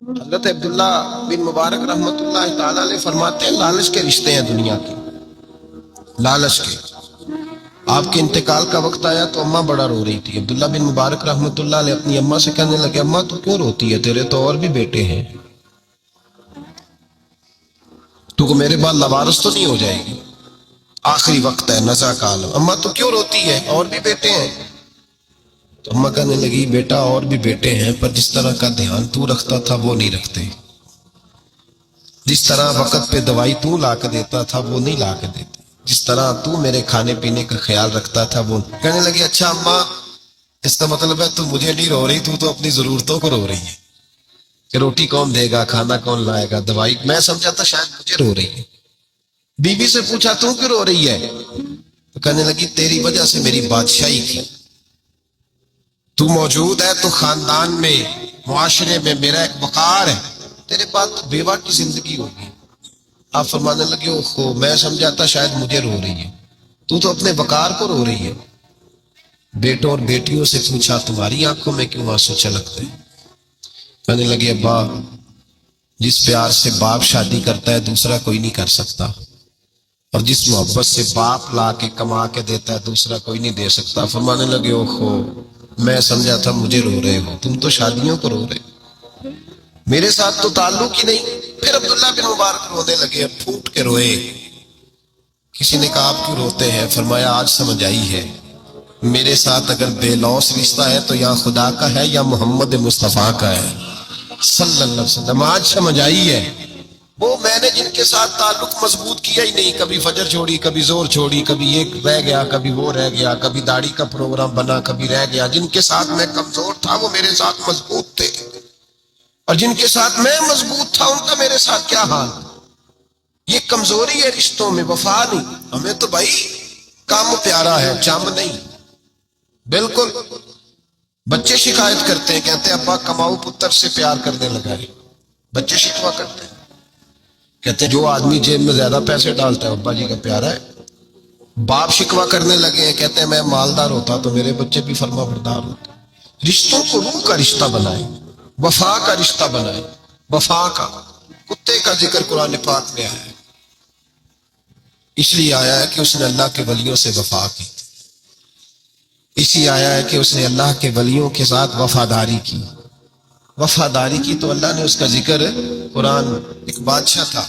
حضرت عبداللہ بن مبارک رحمۃ اللہ تعالی علیہ فرماتے ہیں لالچ کے رشتے ہیں دنیا کے، لالچ کے۔ آپ کے انتقال کا وقت آیا تو اماں بڑا رو رہی تھی۔ عبداللہ بن مبارک رحمۃ اللہ علیہ اپنی اماں سے کہنے لگے، اماں تو کیوں روتی ہے، تیرے تو اور بھی بیٹے ہیں، تو کو میرے بعد لوارث تو نہیں ہو جائے گی، آخری وقت ہے، نزا کا عالم، اماں تو کیوں روتی ہے، اور بھی بیٹے ہیں؟ تو اماں کہنے لگی، بیٹا اور بھی بیٹے ہیں، پر جس طرح کا دھیان تو رکھتا تھا وہ نہیں رکھتے، جس طرح وقت پہ دوائی تو لا کے دیتا تھا وہ نہیں لا کے دیتے، جس طرح تو میرے کھانے پینے کا خیال رکھتا تھا وہ۔ کہنے لگی، اچھا اماں، اس کا مطلب ہے تو مجھے نہیں رو رہی، تو اپنی ضرورتوں کو رو رہی ہے کہ روٹی کون دے گا، کھانا کون لائے گا، دوائی۔ میں سمجھا تھا شاید مجھے رو رہی ہے۔ بیوی سے پوچھا، تو کیوں رو رہی ہے؟ تو کہنے لگی، تیری وجہ سے میری بادشاہی کی، تو موجود ہے تو خاندان میں، معاشرے میں میرا ایک وقار ہے، تیرے پاس تو بیوہ کی زندگی ہوگی۔ آپ فرمانے لگے، اوہو، میں سمجھا تھا شاید مجھے رو رہی ہے، تو اپنے وقار کو رو رہی ہے۔ بیٹوں اور بیٹیوں سے پوچھا، تمہاری آنکھوں میں کیوں آنسو چھلکتے ہیں؟ کہنے لگے، ابا، جس پیار سے باپ شادی کرتا ہے دوسرا کوئی نہیں کر سکتا، اور جس محبت سے باپ لا کے کما کے دیتا ہے دوسرا کوئی نہیں دے سکتا۔ فرمانے لگے، اوہو، میں سمجھا تھا مجھے رو رہے ہو، تم تو شادیوں کو رو رہے، میرے ساتھ تو تعلق ہی نہیں۔ پھر عبداللہ بن مبارک رونے لگے، پھوٹ کے روئے۔ کسی نے کہا، آپ کیوں روتے ہیں؟ فرمایا، آج سمجھ آئی ہے، میرے ساتھ اگر بے لوث رشتہ ہے تو یا خدا کا ہے یا محمد مصطفیٰ کا ہے صلی اللہ علیہ وسلم۔ آج سمجھ آئی ہے، وہ میں نے جن کے ساتھ تعلق مضبوط کیا ہی نہیں، کبھی فجر چھوڑی، کبھی زور چھوڑی، کبھی ایک رہ گیا، کبھی وہ رہ گیا، کبھی داڑھی کا پروگرام بنا، کبھی رہ گیا۔ جن کے ساتھ میں کمزور تھا وہ میرے ساتھ مضبوط تھے، اور جن کے ساتھ میں مضبوط تھا ان کا میرے ساتھ کیا حال۔ یہ کمزوری ہے رشتوں میں، وفا نہیں۔ ہمیں تو بھائی کام پیارا ہے، چم نہیں۔ بالکل، بچے شکایت کرتے ہیں، کہتے ہیں ابا کماؤ پتر سے پیار کرنے لگا ہے، بچے شکوا کرتے ہیں، کہتے ہیں جو آدمی جیب میں زیادہ پیسے ڈالتا ہے ابا جی کا پیارا ہے۔ باپ شکوا کرنے لگے ہیں، کہتے ہیں میں مالدار ہوتا تو میرے بچے بھی فرما بردار ہوتے۔ رشتوں کو روح کا رشتہ بنائیں، وفا کا رشتہ بنائیں، وفا کا۔ کتے کا ذکر قرآن پاک میں آیا ہے، اس لیے آیا ہے کہ اس نے اللہ کے ولیوں سے وفا کی، اسی آیا ہے کہ اس نے اللہ کے ولیوں کے ساتھ وفاداری کی، وفاداری کی تو اللہ نے اس کا ذکر قرآن۔ ایک بادشاہ تھا،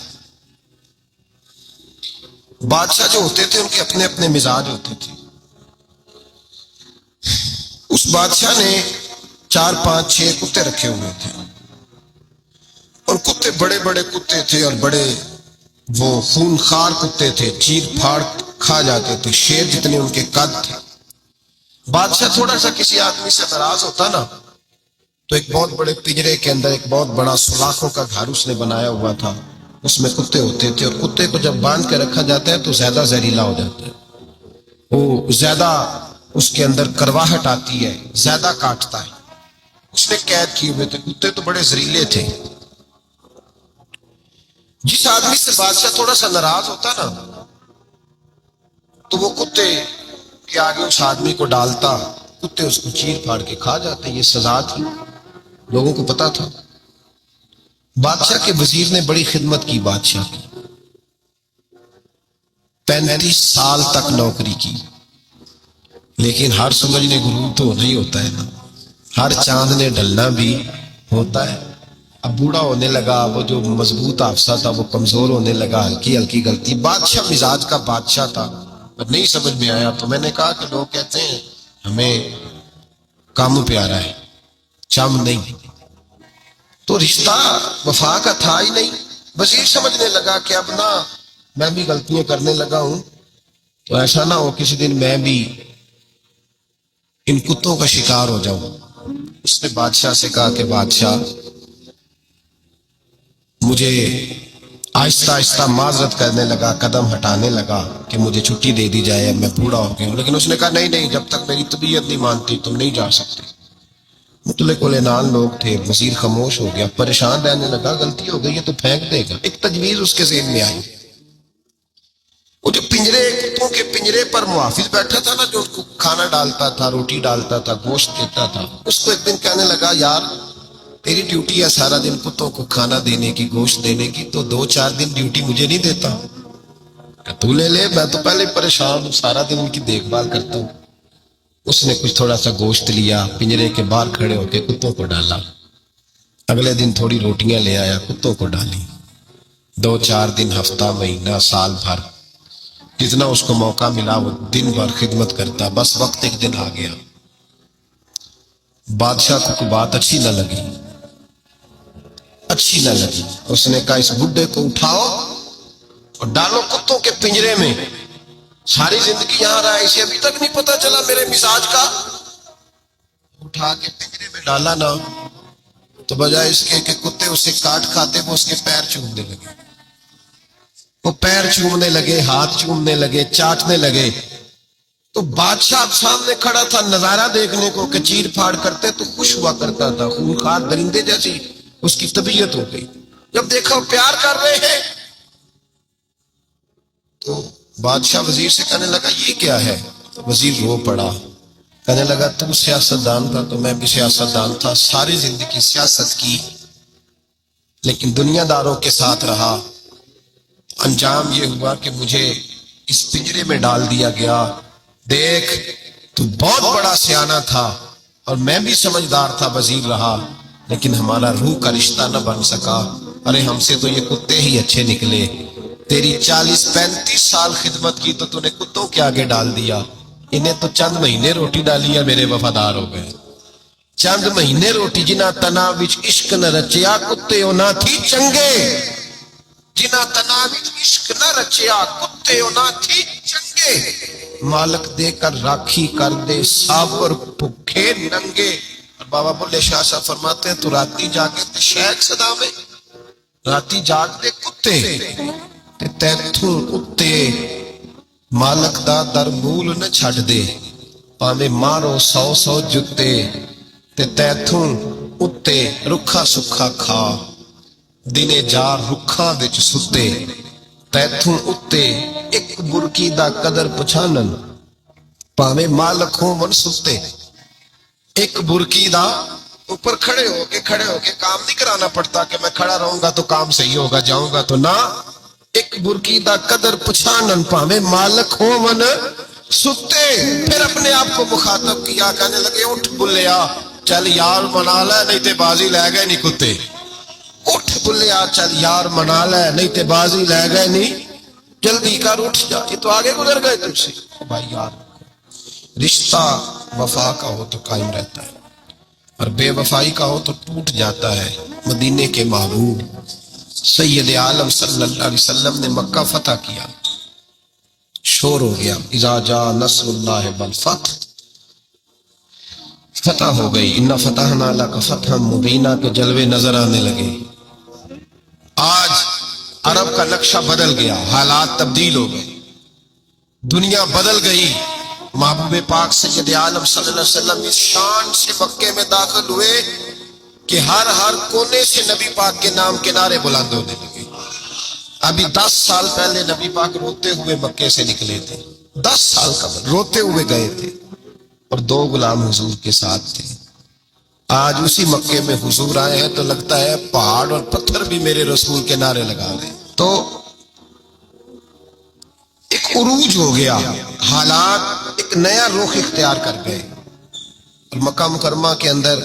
بادشاہ جو ہوتے تھے ان کے اپنے اپنے مزاج ہوتے تھے۔ اس بادشاہ نے 4 5 6 کتے رکھے ہوئے تھے، اور کتے بڑے بڑے کتے تھے، اور بڑے وہ خون خار کتے تھے، چیر پھاڑ کھا جاتے تھے، شیر جتنے ان کے قد تھے۔ بادشاہ تھوڑا سا کسی آدمی سے ناراض ہوتا نا تو ایک بہت بڑے پنجرے کے اندر ایک بہت بڑا سلاخوں کا گھر اس نے بنایا ہوا تھا، اس میں کتے ہوتے تھے، اور کتے کو جب باندھ کے رکھا جاتا ہے تو زیادہ زہریلا ہو جاتا ہے، وہ زیادہ اس کے اندر کرواہٹ آتی ہے، زیادہ کاٹتا ہے۔ اس نے قید کیے ہوئے تھے، کتے تو بڑے زہریلے تھے۔ جس آدمی سے بادشاہ تھوڑا سا ناراض ہوتا نا تو وہ کتے کے آگے اس آدمی کو ڈالتا، کتے اس کو چیر پھاڑ کے کھا جاتے۔ یہ سزا تھی، لوگوں کو پتا تھا۔ بادشاہ کے وزیر نے بڑی خدمت کی بادشاہ کی، 35 سال تک نوکری کی، لیکن ہر سورج نے غروب تو نہیں ہوتا ہے نا، ہر چاند نے ڈھلنا بھی ہوتا ہے۔ اب بوڑھا ہونے لگا، وہ جو مضبوط حافظہ تھا وہ کمزور ہونے لگا، ہلکی ہلکی غلطی۔ بادشاہ مزاج کا بادشاہ تھا، نہیں سمجھ میں آیا تو میں نے کہا کہ لوگ کہتے ہیں ہمیں کام پیارا ہے، چم نہیں، تو رشتہ وفا کا تھا ہی نہیں۔ وزیر سمجھنے لگا کہ اب نہ میں بھی غلطیاں کرنے لگا ہوں تو ایسا نہ ہو کسی دن میں بھی ان کتوں کا شکار ہو جاؤں۔ اس نے بادشاہ سے کہا کہ بادشاہ، مجھے آہستہ آہستہ معذرت کرنے لگا، قدم ہٹانے لگا کہ مجھے چھٹی دے دی جائے، اب میں بوڑھا ہو گیا ہوں۔ لیکن اس نے کہا نہیں نہیں، جب تک میری طبیعت نہیں مانتی تم نہیں جا سکتے۔ مطلق العنان لوگ تھے، وزیر خاموش ہو گیا، پریشان رہنے لگا، غلطی ہو گئی ہے تو پھینک دے گا۔ ایک تجویز اس کے ذہن میں آئی، وہ جو پنجرے، کتوں کے پنجرے پر محافظ بیٹھا تھا نا، جو اس کو کھانا ڈالتا تھا، روٹی ڈالتا تھا، گوشت دیتا تھا، اس کو ایک دن کہنے لگا، یار تیری ڈیوٹی ہے سارا دن کتوں کو کھانا دینے کی، گوشت دینے کی، تو 2-4 دن ڈیوٹی مجھے نہیں دیتا؟ کہ تو لے لے، میں تو پہلے پریشان ہوں، سارا دن ان کی دیکھ بھال کرتا ہوں۔ اس نے کچھ تھوڑا سا گوشت لیا، پنجرے کے باہر کھڑے ہو کے کتوں کو ڈالا، اگلے دن تھوڑی روٹیاں لے آیا، کتوں کو ڈالی۔ 2-4 دن، ہفتہ، مہینہ، سال بھر، جتنا اس کو موقع ملا وہ دن بھر خدمت کرتا۔ بس وقت ایک دن آ گیا، بادشاہ کو کوئی بات اچھی نہ لگی، اس نے کہا اس بڈھے کو اٹھاؤ اور ڈالو کتوں کے پنجرے میں، ساری زندگی یہاں رہا، اسے ابھی تک نہیں پتا چلا میرے مزاج کا۔ اٹھا کے پنجرے میں ڈالا نا، تو بجائے اس کے کہ کتے اسے کاٹ کھاتے، وہ اس کے پیر چومنے لگے، وہ پیر چومنے لگے، ہاتھ چومنے لگے، چاٹنے لگے۔ تو بادشاہ سامنے کھڑا تھا نظارہ دیکھنے کو کہ چیر پھاڑ کرتے تو خوش ہوا کرتا تھا، خونخوار درندے جیسی اس کی طبیعت ہو گئی۔ جب دیکھا وہ پیار کر رہے ہیں تو بادشاہ وزیر سے کہنے لگا یہ کیا ہے؟ تو وزیر رو پڑا، کہنے لگا تو سیاست دان تھا تو میں بھی سیاست دان تھا، ساری زندگی سیاست کی لیکن دنیا داروں کے ساتھ رہا، انجام یہ ہوا کہ مجھے اس پنجرے میں ڈال دیا گیا۔ دیکھ تو بہت بڑا سیانہ تھا اور میں بھی سمجھدار تھا، وزیر رہا، لیکن ہمارا روح کا رشتہ نہ بن سکا۔ ارے ہم سے تو یہ کتے ہی اچھے نکلے، تیری 40-35 سال خدمت کی تو نے کتوں کے آگے ڈال دیا، انہیں تو چند مہینے روٹی ڈالی ہے، میرے وفادار ہو گئے۔ چند مہینے روٹی، جنہ تنا وچ عشق نہ رچیا، کتے نہ تھی چنگے، جنہ تنا وچ عشق نہ رچیا، کتے نہ تھی چنگے۔ مالک دے کر راکھی کر دے، سابر بھوکے ننگے۔ اور بابا بلے شاہ صاحب فرماتے ہیں تو راتی جاگے تے شیخ صدا میں، راتی جاگ دے کتے تے تیتھوں اتے، مالک دا در مول نہ چھڑ دے، پاویں مارو 100 جتے تے تیتھوں اتے، رکھا سکھا کھا دنے جار رکھاں وچ ستے، تیتھوں اتے ایک برکی دا قدر پچھانن، پاویں مالک ہوں من ستے۔ ایک برکی دا اوپر کھڑے ہو کے کام نہیں کرانا پڑتا کہ میں کھڑا رہوں گا تو کام صحیح ہوگا، جاؤں گا تو نہ، ایک برکی دا قدر پچھانن، پاویں مالک ہو من ستے۔ پھر اپنے آپ کو مخاطب کیا، کہنے لگے اٹھ بلیا، چل یار منا لے نہیں تے بازی لے گئے نہیں کتے، اٹھ بلیا چل یار منا لے نہیں تے بازی لے گئے نہیں، جلدی کر اٹھ جا، یہ تو آگے گزر گئے تم سے۔ بھائی یار رشتہ وفا کا ہو تو قائم رہتا ہے اور بے وفائی کا ہو تو ٹوٹ جاتا ہے۔ مدینے کے محبوب سید عالم صلی اللہ علیہ وسلم نے مکہ فتح کیا، شور ہو گیا، اذا جاء نصر اللہ والفتح، فتح ہو گئی، انا فتحنا لک فتحا مبینا کے جلوے نظر آنے لگے۔ آج عرب کا نقشہ بدل گیا، حالات تبدیل ہو گئے، دنیا بدل گئی۔ محبوب پاک سید عالم صلی اللہ علیہ وسلم اس شان سے مکے میں داخل ہوئے کہ ہر کونے سے نبی پاک کے نام کے نعرے بلند ہونے لگے۔ ابھی 10 سال پہلے نبی پاک روتے ہوئے مکے سے نکلے تھے، 10 سال قبل روتے ہوئے گئے تھے اور 2 غلام حضور کے ساتھ تھے۔ آج اسی مکے میں حضور آئے ہیں تو لگتا ہے پہاڑ اور پتھر بھی میرے رسول کے نعرے لگا رہے ہیں۔ تو ایک عروج ہو گیا، حالات ایک نیا رخ اختیار کر گئے، اور مکہ مکرمہ کے اندر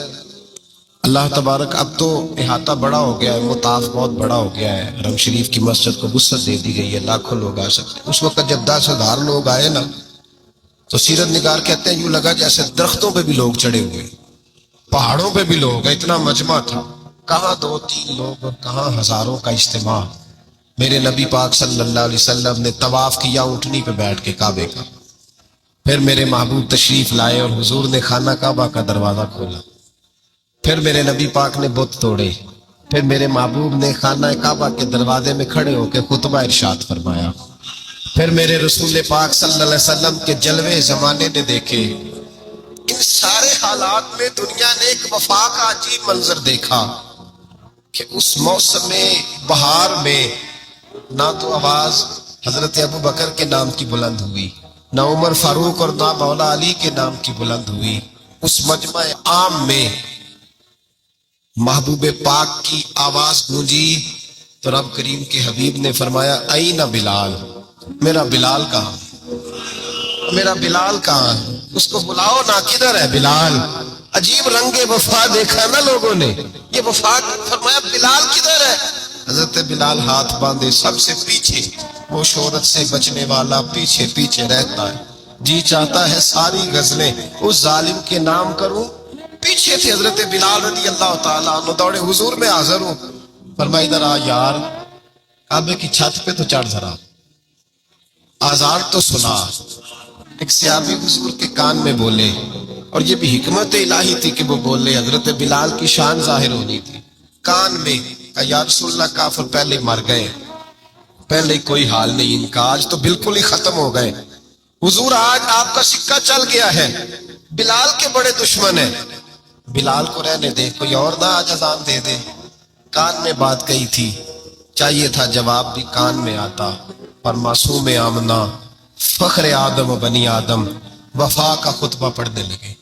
اللہ تبارک اب تو احاطہ بڑا ہو گیا ہے، مطاف بہت بڑا ہو گیا ہے، حرم شریف کی مسجد کو وسعت دے دی گئی ہے، لاکھوں لوگ آ سکتے ہیں۔ اس وقت جب 10,000 لوگ آئے نا تو سیرت نگار کہتے ہیں یوں لگا جیسے درختوں پہ بھی لوگ چڑھے ہوئے، پہاڑوں پہ بھی لوگ، اتنا مجمع تھا، کہاں 2-3 لوگ اور کہاں ہزاروں کا اجتماع۔ میرے نبی پاک صلی اللہ علیہ وسلم نے طواف کیا اونٹنی پہ بیٹھ کے کعبے کا، پھر میرے محبوب تشریف لائے اور حضور نے خانہ کعبہ کا دروازہ کھولا، پھر میرے نبی پاک نے بت توڑے، پھر میرے محبوب نے خانہ کعبہ کے دروازے میں کھڑے ہو کے خطبہ ارشاد فرمایا، پھر میرے رسول پاک صلی اللہ علیہ وسلم کے جلوے زمانے نے دیکھے۔ ان سارے حالات میں دنیا نے ایک وفا کا عجیب منظر دیکھا کہ اس موسم بہار میں نہ تو آواز حضرت ابو بکر کے نام کی بلند ہوئی، نہ عمر فاروق اور نہ مولا علی کے نام کی بلند ہوئی، اس مجمع عام میں محبوب پاک کی آواز گونجی تو رب کریم کے حبیب نے فرمایا اینا بلال، میرا بلال کہاں، میرا بلال کہاں ہے، اس کو بلاؤ نا، کدھر ہے بلال؟ عجیب رنگ وفا دیکھا نا لوگوں نے، یہ وفا، فرمایا بلال کدھر ہے؟ حضرت بلال ہاتھ باندھے سب سے پیچھے، وہ شہرت سے بچنے والا پیچھے پیچھے رہتا ہے، جی چاہتا ہے ساری غزلیں اس ظالم کے نام کروں۔ پیچھے تھے حضرت بلال رضی اللہ تعالیٰ عنہ، دوڑے حضور میں حاضر ہوں، فرمایا ادھر آ یار، کعبے کی چھت پہ تو چڑھ ذرا، آزان تو سنا۔ ایک صحابی حضور کے کان میں بولے، اور یہ بھی حکمت الہی تھی کہ وہ بولے، حضرت بلال کی شان ظاہر ہونی تھی، کان میں کہا یا رسول اللہ کافر پہلے مر گئے، پہلے کوئی حال نہیں ان کا، آج تو بالکل ہی ختم ہو گئے، حضور آج آپ کا سکہ چل گیا ہے، بلال کے بڑے دشمن ہیں، بلال کو رہنے دے، کوئی اور نہ آج اذان دے دے۔ کان میں بات کہی تھی، چاہیے تھا جواب بھی کان میں آتا، پر معصوم آمنہ فخر آدم و بنی آدم وفا کا خطبہ پڑھنے لگے،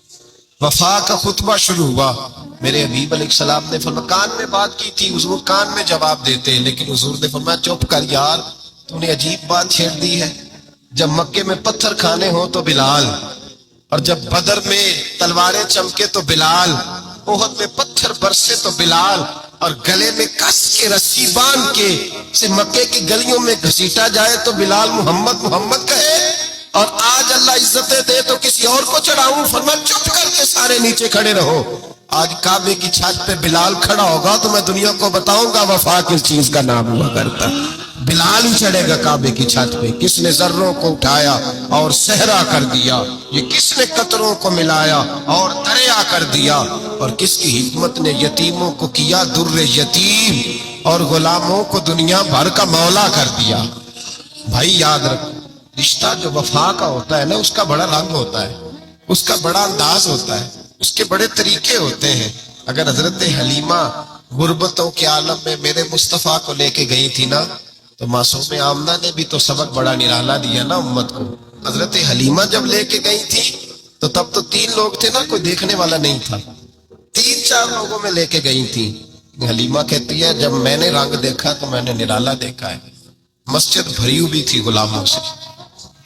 وفا کا خطبہ شروع ہوا۔ میرے حبیب علیہ السلام نے فرمایا کان میں بات کی تھی، حضور کان میں جواب دیتے، لیکن حضور نے فرمایا چپ کر یار، تو نے عجیب بات چھیڑ دی ہے، جب مکے میں پتھر کھانے ہوں تو بلال، اور جب بدر میں تلواریں چمکے تو بلال، احد میں پتھر برسے تو بلال، اور گلے میں کس کے رسی باندھ کے سے مکے کی گلیوں میں گھسیٹا جائے تو بلال محمد محمد کہے، اور آج اللہ عزتیں دے تو کسی اور کو چڑھاؤں، فرمایا چپ کر کے سارے نیچے کھڑے رہو۔ آج کعبے کی چھت پہ بلال کھڑا ہوگا تو میں دنیا کو بتاؤں گا وفا کس چیز کا نام ہوا کرتا، بلال ہی چڑھے گا کعبے کی چھت پہ۔ کس نے ذروں کو اٹھایا اور صحرا کر دیا، یہ کس نے قطروں کو ملایا اور دریا کر دیا، اور کس کی حکمت نے یتیموں کو کیا در یتیم اور غلاموں کو دنیا بھر کا مولا کر دیا۔ بھائی یاد رکھو، رشتہ جو وفا کا ہوتا ہے نا، اس کا بڑا رنگ ہوتا ہے، اس کا بڑا انداز ہوتا ہے، اس کے بڑے طریقے ہوتے ہیں۔ اگر حضرت حلیمہ غربتوں کے عالم میں میرے مصطفیٰ کو لے کے گئی تھی نا، تو معصوم آمنہ نے بھی تو سبق بڑا نرالا دیا نا امت کو۔ حضرت حلیمہ جب لے کے گئی تھی تو تب تو 3 لوگ تھے نا، کوئی دیکھنے والا نہیں تھا، 3-4 لوگوں میں لے کے گئی تھی۔ حلیمہ کہتی ہے جب میں نے رنگ دیکھا تو میں نے نرالا دیکھا ہے، مسجد بھری ہوئی تھی غلاموں سے،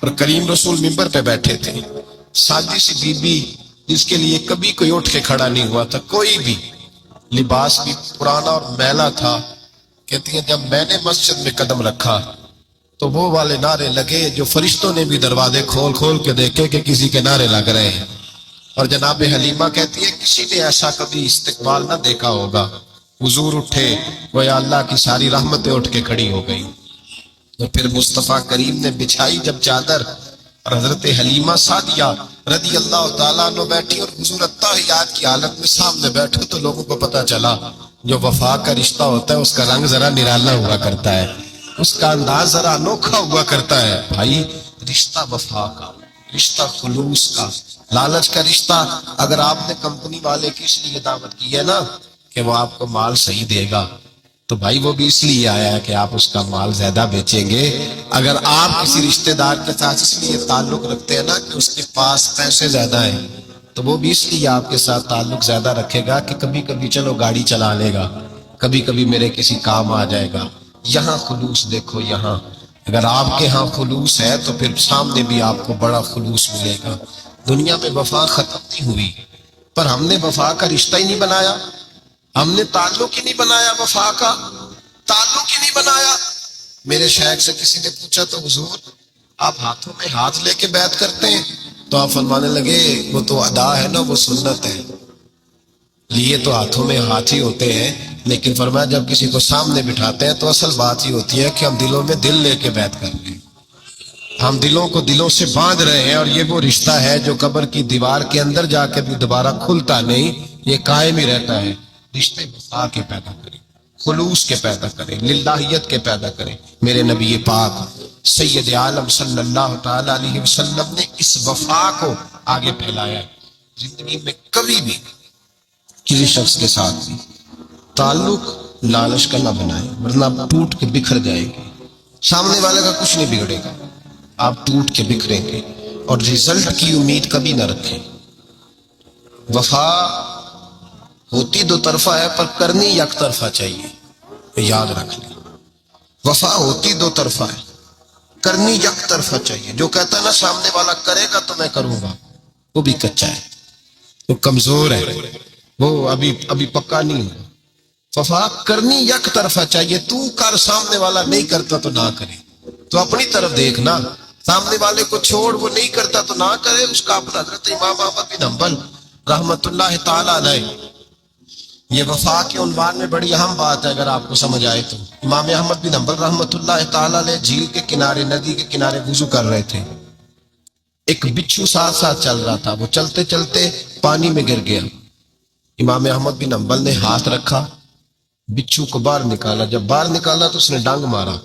اور کریم رسول ممبر پہ بیٹھے تھے، سادی سی بی بی جس کے لیے کبھی کوئی اٹھ کے کھڑا نہیں ہوا تھا، کوئی بھی، لباس بھی پرانا اور میلا تھا، کہتی ہیں جب میں نے مسجد میں قدم رکھا تو وہ والے نعرے لگے جو فرشتوں نے بھی دروازے کھول کھول کے دیکھے کہ کسی کے نعرے لگ رہے ہیں، اور جناب حلیمہ کہتی ہے کسی نے ایسا کبھی استقبال نہ دیکھا ہوگا، حضور اٹھے، وہ یا اللہ کی ساری رحمتیں اٹھ کے کھڑی ہو گئی، تو پھر مصطفیٰ کریم نے بچھائی جب چادر، اور حضرت حلیمہ سعدیہ رضی اللہ تعالیٰ عنہ بیٹھی، اور حضور التحیات کی حالت میں سامنے بیٹھے، تو لوگوں کو پتا چلا جو وفا کا رشتہ ہوتا ہے اس کا رنگ ذرا نرالا ہوا کرتا ہے، اس کا انداز ذرا انوکھا ہوا کرتا ہے۔ بھائی رشتہ وفا کا، رشتہ خلوص کا، لالچ کا رشتہ، اگر آپ نے کمپنی والے کی اس لیے دعوت کی ہے نا کہ وہ آپ کو مال صحیح دے گا، تو بھائی وہ بھی اس لیے آیا ہے کہ آپ اس کا مال زیادہ بیچیں گے۔ اگر آپ کسی رشتہ دار کے ساتھ اس لیے تعلق رکھتے ہیں نا کہ اس کے پاس پیسے زیادہ ہیں، تو وہ بھی اس لیے آپ کے ساتھ تعلق زیادہ رکھے گا کہ کبھی کبھی چلو گاڑی چلا لے گا، کبھی کبھی میرے کسی کام آ جائے گا۔ یہاں خلوص دیکھو، یہاں اگر آپ کے ہاں خلوص ہے تو پھر سامنے بھی آپ کو بڑا خلوص ملے گا۔ دنیا میں وفا ختم نہیں ہوئی، پر ہم نے وفا کا رشتہ ہی نہیں بنایا، ہم نے تعلق ہی نہیں بنایا، وفا کا تعلق ہی نہیں بنایا۔ میرے شیخ سے کسی نے پوچھا تو حضور آپ ہاتھوں میں ہاتھ لے کے بیعت کرتے ہیں؟ تو آپ فرمانے لگے وہ تو ادا ہے نا، وہ سنت ہے، لیے تو ہاتھوں میں ہاتھ ہی ہوتے ہیں، لیکن فرمایا جب کسی کو سامنے بٹھاتے ہیں تو اصل بات ہی ہوتی ہے کہ ہم دلوں میں دل لے کے بیعت کر رہے ہیں، ہم دلوں کو دلوں سے باندھ رہے ہیں، اور یہ وہ رشتہ ہے جو قبر کی دیوار کے اندر جا کے بھی دوبارہ کھلتا نہیں، یہ قائم ہی رہتا ہے۔ رشتے وفا کے پیدا کریں، خلوص کے پیدا کریں، للہیت کے پیدا کریں۔ میرے نبی پاک سید عالم صلی اللہ تعالی علیہ وسلم نے اس وفا کو آگے پھیلایا ہے۔ زندگی میں کبھی بھی کسی شخص کے ساتھ بھی تعلق لالچ کا نہ بنائیں، ورنہ آپ ٹوٹ کے بکھر جائیں گے، سامنے والے کا کچھ نہیں بگڑے گا، آپ ٹوٹ کے بکھریں گے، اور رزلٹ کی امید کبھی نہ رکھیں۔ وفا ہوتی دو طرفہ ہے پر کرنی یک طرفہ چاہیے، یاد رکھ لیں۔ وفا ہوتی دو طرفہ ہے، کرنی یک طرفہ چاہیے۔ جو کہتا ہے نا سامنے والا کرے گا تو میں کروں گا، وہ بھی کچا ہے، وہ کمزور ہے، وہ ابھی پکا نہیں ہے۔ وفا کرنی یک طرفہ چاہیے، تو کر، سامنے والا نہیں کرتا تو نہ کرے، تو اپنی طرف دیکھنا، سامنے والے کو چھوڑ، وہ نہیں کرتا تو نہ کرے، اس کا اپنا۔ حضرت امام احمد بن حنبل رحمت اللہ تعالی علیہ، یہ وفا کے عنوان میں بڑی اہم بات ہے اگر آپ کو سمجھ آئے تو۔ امام احمد بن حنبل رحمت اللہ تعالی علیہ جھیل کے کنارے، ندی کے کنارے وضو کر رہے تھے، ایک بچھو ساتھ ساتھ چل رہا تھا، وہ چلتے چلتے پانی میں گر گیا۔ امام احمد بن حنبل نے ہاتھ رکھا، بچھو کو باہر نکالا، جب باہر نکالا تو اس نے ڈانگ مارا۔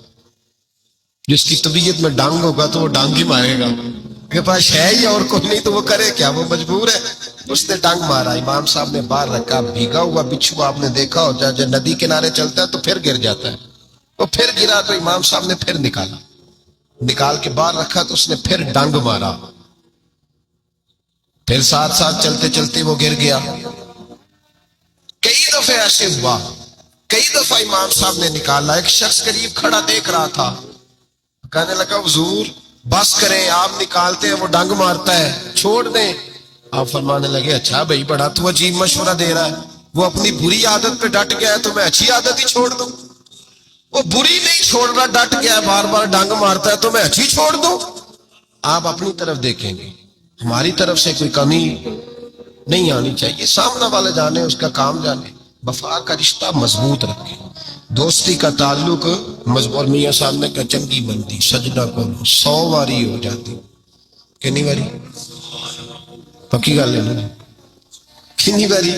جس کی طبیعت میں ڈانگ ہوگا تو وہ ڈانگ ہی مارے گا، کے پاس ہے ہی اور کوئی نہیں تو وہ کرے کیا، وہ مجبور ہے۔ اس نے ڈانگ مارا، امام صاحب نے باہر رکھا، بھیگا ہوا بچھو آپ نے دیکھا ہو، جب ندی کنارے چلتا ہے تو پھر گر جاتا ہے، وہ پھر گرا تو امام صاحب نے پھر نکالا، نکال کے باہر رکھا تو اس نے پھر ڈانگ مارا، پھر ساتھ ساتھ چلتے چلتے وہ گر گیا۔ کئی دفعے ایسے ہوا، کئی دفعہ امام صاحب نے نکالا۔ ایک شخص قریب کھڑا دیکھ رہا تھا، کہنے لگا حضور بس کریں، آپ نکالتے ہیں وہ ڈنگ مارتا ہے، چھوڑ دیں۔ آپ فرمانے لگے اچھا بھائی بڑا تو عجیب مشورہ دے رہا ہے، وہ اپنی بری عادت پہ ڈٹ گیا ہے تو میں اچھی عادت ہی چھوڑ دوں؟ وہ بری نہیں چھوڑ رہا، ڈٹ گیا ہے، بار بار ڈنگ مارتا ہے تو میں اچھی چھوڑ دوں؟ آپ اپنی طرف دیکھیں گے، ہماری طرف سے کوئی کمی نہیں آنی چاہیے، سامنے والے جانے، اس کا کام جانے۔ وفا کا رشتہ مضبوط رکھیں، دوستی کا تعلق مضبوط۔ میاں صاحب نے کہا چنگی بندی سجدہ کو 100 واری ہو جاتی، کنی واری؟ پکی گل ہے نا، کنی واری؟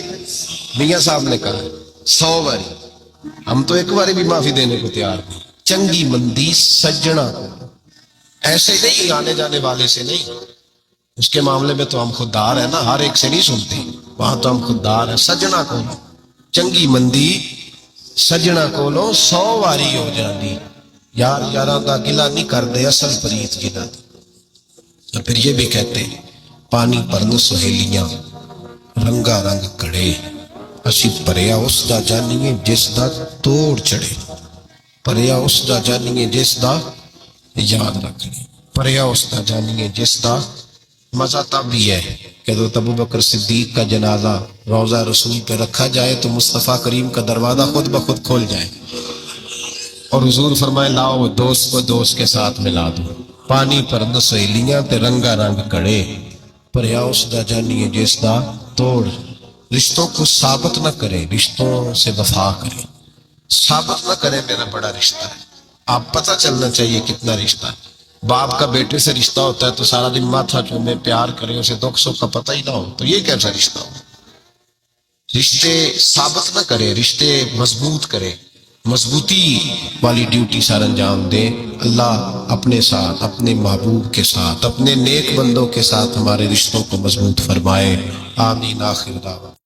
میاں صاحب نے کہا 100 واری، ہم تو ایک باری بھی معافی دینے کو تیار نہیں۔ چنگی مندی سجنا کو، ایسے نہیں آنے جانے والے سے نہیں، اس کے معاملے میں تو ہم خوددار ہیں نا، ہر ایک سے نہیں سنتے، وہاں تو ہم خوددار ہیں۔ سجنا کو چنگی مندی سجنا کولو 100 واری ہو جاندی، یار یاراں دا گلا نہیں کردے، اصل پریت جنہاں دی۔ پھر یہ بھی کہتے پانی پرن سہیلیاں رنگا رنگ کڑے، اسی پریا اس دا جانیے جس دا توڑ چڑھے، پریا اس دا جانیے جس دا، یاد رکھ لیں، پریا اس دا جانیے جس دا۔ مزہ تب بھی ہے کہ حضرت ابو بکر صدیق کا جنازہ روضہ رسول پہ رکھا جائے تو مصطفیٰ کریم کا دروازہ خود بخود کھول جائے، اور حضور فرمائے لاؤ دوست کو دوست کے ساتھ ملا دو، پانی پرند سہیلیاں تے رنگا رنگ کڑے، پریا اس دا جانیے جس دا توڑ۔ رشتوں کو ثابت نہ کرے، رشتوں سے وفا کرے، ثابت نہ کرے میرا بڑا رشتہ ہے، آپ پتہ چلنا چاہیے کتنا رشتہ ہے۔ باپ کا بیٹے سے رشتہ ہوتا ہے تو سارا دن ماتھا چومے، پیار کرے، اسے دکھ سکھ کا پتہ ہی نہ ہو، تو یہ کیسا رشتہ ہو؟ رشتے ثابت نہ کرے، رشتے مضبوط کرے، مضبوطی والی ڈیوٹی سر انجام دے۔ اللہ اپنے ساتھ، اپنے محبوب کے ساتھ، اپنے نیک بندوں کے ساتھ ہمارے رشتوں کو مضبوط فرمائے، آمین۔ آخر دعوانا